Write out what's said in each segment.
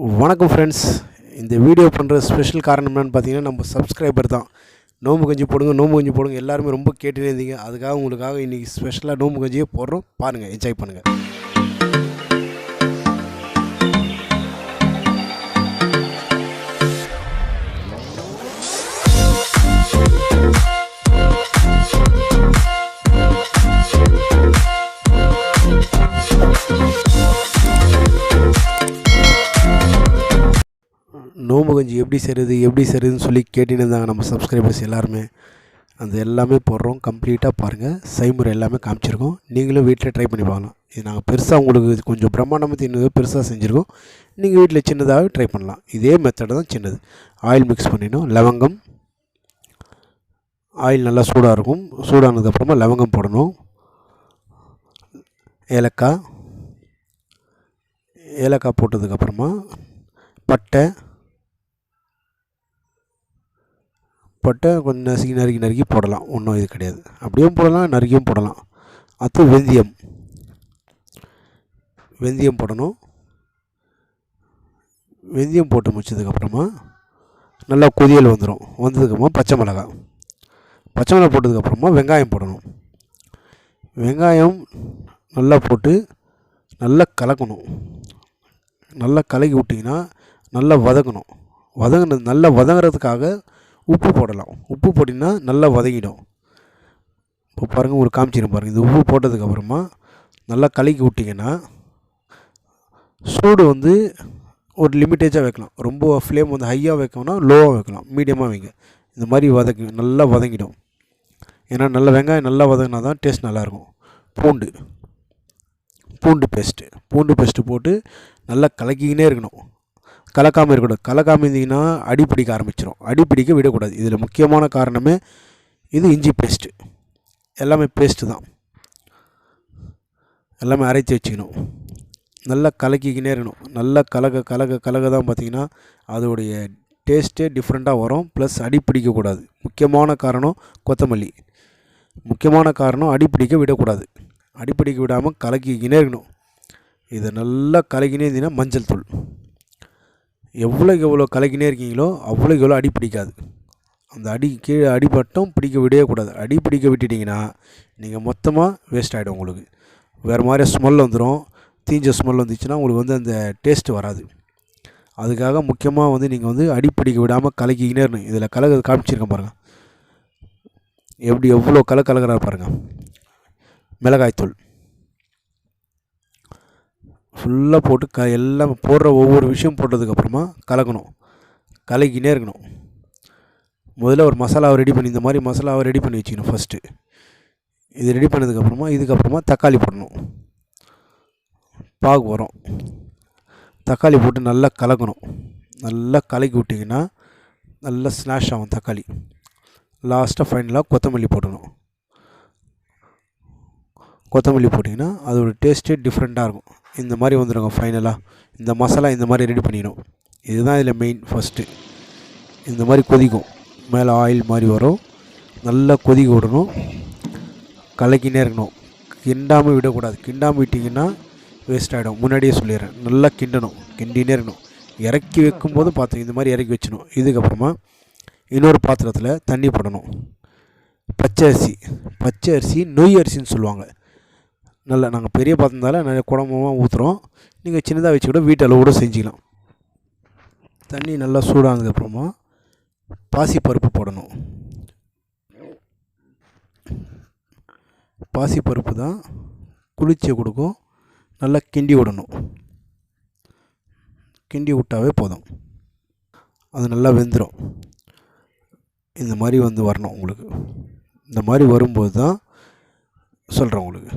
வணக்கம் ஃப்ரெண்ட்ஸ். இந்த வீடியோ பண்ணுற ஸ்பெஷல் காரணம் என்னென்னு பார்த்தீங்கன்னா, நம்ம சப்ஸ்கிரைபர் தான். நோம்பு கஞ்சி போடுங்க, நோம்பு கஞ்சி போடுங்க எல்லாருமே ரொம்ப கேட்டுனே இருந்தீங்க. அதுக்காக உங்களுக்காக இன்றைக்கி ஸ்பெஷலாக நோம்பு கஞ்சியே போடுறோம். பாருங்கள், என்ஜாய் பண்ணுங்கள். நோம்பு கஞ்சி எப்படி செய்கிறதுன்னு சொல்லி கேட்டுன்னு இருந்தாங்க நம்ம சப்ஸ்கிரைபர்ஸ் எல்லாருமே. அந்த எல்லாமே போடுறோம். கம்ப்ளீட்டாக பாருங்கள், செய்முறை எல்லாமே காமிச்சிருக்கோம். நீங்களும் வீட்டில் ட்ரை பண்ணி பார்க்கலாம். இது நாங்கள் பெருசாக உங்களுக்கு கொஞ்சம் பிரம்மாண்டமாக தின்னு பெருசாக செஞ்சுருக்கோம். நீங்கள் வீட்டில் சின்னதாக ட்ரை பண்ணலாம். இதே மெத்தடு தான் சின்னது. ஆயில் மிக்ஸ் பண்ணிடணும். லவங்கம், ஆயில் நல்லா சூடாக இருக்கும். சூடானதுக்கப்புறமா லவங்கம் போடணும். ஏலக்காய் போட்டதுக்கப்புறமா பட்டை கொஞ்சம் நறுக்கி போடலாம். ஒன்றும் இது கிடையாது. அப்படியும் போடலாம், நறுக்கியும் போடலாம். அடுத்து வெந்தயம் போடணும். வெந்தயம் போட்டு முடிச்சதுக்கப்புறமா நல்லா கொதியல் வந்ததுக்கப்புறமா பச்சை மிளகாய் போட்டதுக்கப்புறமா வெங்காயம் போடணும். வெங்காயம் நல்லா போட்டு நல்லா கலக்கணும். நல்லா கலக்கி விட்டிங்கன்னா நல்லா வதங்கணும். நல்லா வதங்குறதுக்காக உப்பு போடலாம். உப்பு போட்டிங்கன்னா நல்லா வதங்கிடும். இப்போ பாருங்கள், ஒரு காமிச்சிடும் பாருங்கள். இது உப்பு போட்டதுக்கப்புறமா நல்லா கலக்கி விட்டிங்கன்னா சூடு ஒரு லிமிட்டேஜாக வைக்கலாம். ரொம்ப ஃப்ளேம் ஹையாக வைக்கணும்னா லோவாக வைக்கலாம், மீடியமாக வைங்க. இந்த மாதிரி நல்லா வதங்கிடும். ஏன்னா நல்ல வெங்காயம் நல்லா வதங்கினா தான் டேஸ்ட் நல்லாயிருக்கும். பூண்டு பேஸ்ட்டு போட்டு நல்லா கலக்கிக்கினே இருக்கணும். கலக்காமல் இருக்கக்கூடாது. கலக்காமல் இருந்தீங்கன்னா அடிப்பிடிக்க ஆரம்பிச்சிடும். அடிப்பிடிக்க விடக்கூடாது. இதில் முக்கியமான காரணமே இது இஞ்சி பேஸ்ட்டு. எல்லாமே பேஸ்ட்டு தான். எல்லாமே அரைச்சி வச்சுக்கணும். நல்லா கலக்கிக்கினே இருக்கணும். நல்லா கலக்க தான் பார்த்திங்கன்னா அதோடைய டேஸ்ட்டே டிஃப்ரெண்ட்டாக வரும். ப்ளஸ் அடிப்பிடிக்கக்கூடாது. முக்கியமான காரணம் கொத்தமல்லி. முக்கியமான காரணம் அடிப்பிடிக்க விடக்கூடாது. அடிப்பிடிக்க விடாமல் கலக்கிக்கினே இருக்கணும். இதை நல்லா கலக்கினே இருந்தீங்கன்னா மஞ்சள் தூள். எவ்வளோ கலக்கினே இருக்கீங்களோ அவ்வளோ அடி பிடிக்காது. அந்த கீழே அடிபட்டும் பிடிக்க விடவே கூடாது. அடி பிடிக்க விட்டுட்டிங்கன்னா நீங்கள் மொத்தமாக வேஸ்ட் ஆகிடும். உங்களுக்கு வேறு மாதிரி ஸ்மெல் வந்துடும். தீஞ்ச ஸ்மெல் வந்துச்சுன்னா உங்களுக்கு அந்த டேஸ்ட்டு வராது. அதுக்காக முக்கியமாக நீங்கள் அடி பிடிக்க விடாமல் கலக்கிக்கினே இருக்கணும். இதில் காமிச்சிருக்கேன் பாருங்கள். எவ்வளோ கலக்கிறா பாருங்கள். மிளகாய்த்தூள் ஃபுல்லாக போட்டு எல்லாம் போடுற ஒவ்வொரு விஷயம் போட்டதுக்கப்புறமா கலக்கணும். கலக்கினே இருக்கணும். முதல்ல ஒரு மசாலாவை ரெடி பண்ணி இந்த மாதிரி மசாலாவை ரெடி பண்ணி வச்சுக்கணும் ஃபஸ்ட்டு. இது ரெடி பண்ணதுக்கப்புறமா தக்காளி போடணும். பாகு வரும். தக்காளி போட்டு நல்லா கலக்கணும். நல்லா கலக்கி விட்டிங்கன்னா நல்லா ஸ்லாஷ் ஆகும் தக்காளி. லாஸ்ட்டாக ஃபைனலாக கொத்தமல்லி போடணும். கொத்தமல்லி போட்டிங்கன்னா அதோட டேஸ்ட்டே டிஃப்ரெண்ட்டாக இருக்கும். இந்த மாதிரி வந்துடுங்க. ஃபைனலாக இந்த மசாலா இந்த மாதிரி ரெடி பண்ணிடணும். இதுதான் இதில் மெயின். ஃபஸ்ட்டு இந்த மாதிரி கொதிக்கும். மேலே ஆயில் மாதிரி வரும். நல்லா கொதிக்க விடணும். கலக்கினே இருக்கணும். கிண்டாமல் விடக்கூடாது. கிண்டாமல் விட்டிங்கன்னா வேஸ்ட் ஆகிடும். முன்னாடியே சொல்லிடுறேன். நல்லா கிண்டினே இருக்கணும். இறக்கி வைக்கும்போது பார்த்து இந்த மாதிரி இறக்கி வச்சிடணும். இதுக்கப்புறமா இன்னொரு பாத்திரத்தில் தண்ணி போடணும். பச்சை அரிசி நொய் அரிசின்னு சொல்லுவாங்க. நல்லா நாங்கள் பெரிய பாத்திரத்தால் நிறைய குடம்பமாக ஊற்றுறோம். நீங்கள் சின்னதாக வச்சு கூட வீட்டு அளவு கூட செஞ்சுக்கலாம். தண்ணி நல்லா சூடானதுக்கப்புறமா பாசிப்பருப்பு போடணும். பாசிப்பருப்பு தான் குளிர்ச்சியை கொடுக்கும். நல்லா கிண்டி விடணும். கிண்டி விட்டாவே போதும். அது நல்லா வெந்துடும். இந்த மாதிரி வரணும் உங்களுக்கு. இந்த மாதிரி வரும்போது தான் சொல்கிறேன் உங்களுக்கு.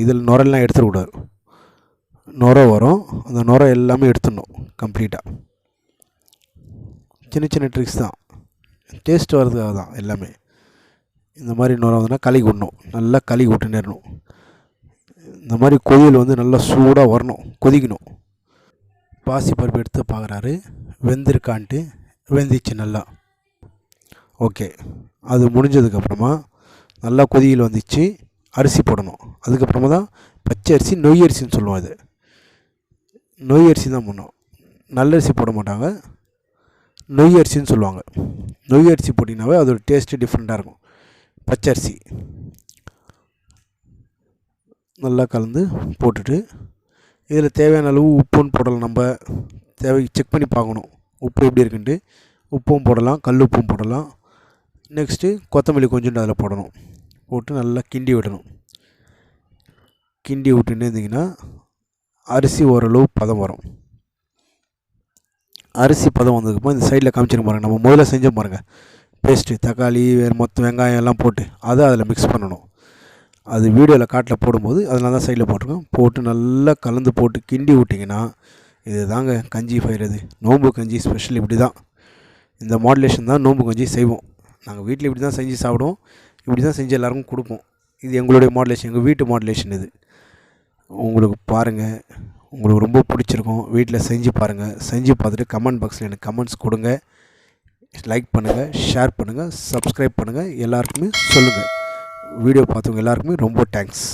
இதில் நுரெல்லாம் எடுத்துடக்கூடாது. நுரை வரும். அந்த நுரை எல்லாமே எடுத்துடணும் கம்ப்ளீட்டாக. சின்ன ட்ரிக்ஸ் தான். டேஸ்ட் வர்றதுக்காக தான் எல்லாமே. இந்த மாதிரி நுரை வந்துன்னா கலக்கி விடணும். நல்லா கலக்கி விட்டு நேரணும். இந்த மாதிரி கொதியல் நல்லா சூடாக வரணும். கொதிக்கணும். பாசிப்பருப்பு எடுத்து பார்க்குறாரு வெந்திருக்கான்ட்டு. வெந்துச்சு நல்லா. ஓகே, அது முடிஞ்சதுக்கப்புறமா நல்லா கொதியில் வந்துச்சு. அரிசி போடணும். அதுக்கப்புறமா தான் பச்சை அரிசி நொய் அரிசின்னு சொல்லுவோம். நொய் அரிசி தான் போடணும். நல்லரிசி போட மாட்டாங்க, நொய் அரிசின்னு சொல்லுவாங்க. நொய் அரிசி போட்டிங்கனாவே அதோட டேஸ்ட்டு டிஃப்ரெண்ட்டாக இருக்கும். பச்சரிசி நல்லா கலந்து போட்டுட்டு இதில் தேவையான அளவு உப்புன்னு போடலாம். நம்ம தேவை செக் பண்ணி பார்க்கணும் உப்பு எப்படி இருக்குன்ட்டு. உப்பும் போடலாம், கல் உப்பும் போடலாம். நெக்ஸ்ட்டு கொத்தமல்லி கொஞ்சோண்டு அதில் போடணும். போட்டு நல்லா கிண்டி விடணும். கிண்டி விட்டுன்னு இருந்திங்கன்னா அரிசி ஓரளவு பதம் வரும். அரிசி பதம் வந்ததுக்கப்புறம் இந்த சைடில் காமிச்சிருக்க பாருங்கள், நம்ம முதல்ல செஞ்சோம் பாருங்கள் பேஸ்ட்டு, தக்காளி வேறு மொத்த வெங்காயம் எல்லாம் போட்டு அதை அதில் மிக்ஸ் பண்ணணும். அது வீடியோவில் காட்டில் போடும்போது அதனால தான் சைடில் போட்டிருக்கோம். போட்டு நல்லா கலந்து போட்டு கிண்டி விட்டிங்கன்னா இது தாங்க கஞ்சி செய்கிறது. நோம்பு கஞ்சி ஸ்பெஷல் இப்படி தான். இந்த மாடுலேஷன் தான் நோம்பு கஞ்சி செய்வோம். நாங்கள் வீட்டில் இப்படி தான் செஞ்சு சாப்பிடுவோம். இப்படி தான் செஞ்சு எல்லாருக்கும் கொடுப்போம். இது எங்களுடைய மாடுலேஷன், எங்கள் வீட்டு மாடுலேஷன் இது. உங்களுக்கு பாருங்கள், உங்களுக்கு ரொம்ப பிடிச்சிருக்கும். வீட்டில் செஞ்சு பாருங்கள். செஞ்சு பார்த்துட்டு கமெண்ட் பாக்ஸில் எனக்கு கமெண்ட்ஸ் கொடுங்க. லைக் பண்ணுங்கள், ஷேர் பண்ணுங்கள், சப்ஸ்கிரைப் பண்ணுங்கள். எல்லாருக்குமே சொல்லுங்கள். வீடியோ பார்த்தவங்க எல்லாருக்குமே ரொம்ப தேங்க்ஸ்.